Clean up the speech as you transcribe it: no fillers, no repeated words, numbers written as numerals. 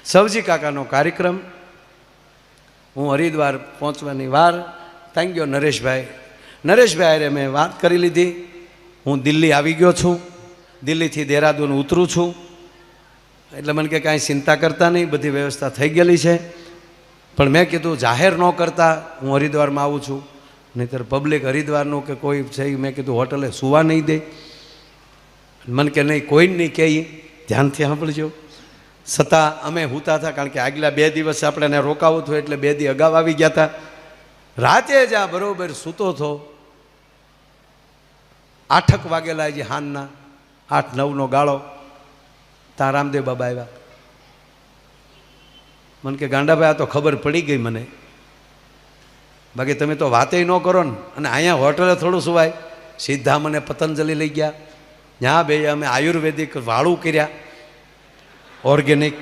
સવજી કાકાનો કાર્યક્રમ, હું હરિદ્વાર પહોંચવાની વાર. Thank you Nareshbhai. નરેશભાઈ અરે મેં વાત કરી લીધી. હું દિલ્હી આવી ગયો છું, દિલ્હીથી દેહરાદૂન ઉતરું છું. એટલે મને કે કાંઈ ચિંતા કરતા નહીં, બધી વ્યવસ્થા થઈ ગયેલી છે. પણ મેં કીધું જાહેર ન કરતા હું હરિદ્વારમાં આવું છું, નહીંતર પબ્લિક હરિદ્વારનું કે કોઈ છે મેં કીધું હોટલે સુવા નહીં દે. મને કે નહીં, કોઈ નહીં કહે, ધ્યાનથી સાંભળજો. છતાં અમે સૂતા હતા, કારણ કે આગલા 2 દિવસ આપણે એને રોકાવું હતું, એટલે 2 દી અગાઉ આવી ગયા હતા. રાતે જ આ બરોબર સૂતો હતો, 8 વાગેલા હજી હાનના 8-9નો ગાળો. ત્યાં રામદેવ બાબા આવ્યા. મને કે ગાંડાભાઈ આ તો ખબર પડી ગઈ મને, બાકી તમે તો વાતે ન કરો ને. અને અહીંયા હોટલે થોડું સુવાય. સીધા મને પતંજલિ લઈ ગયા. ત્યાં બે અમે આયુર્વેદિક વાળું કર્યા, ઓર્ગેનિક.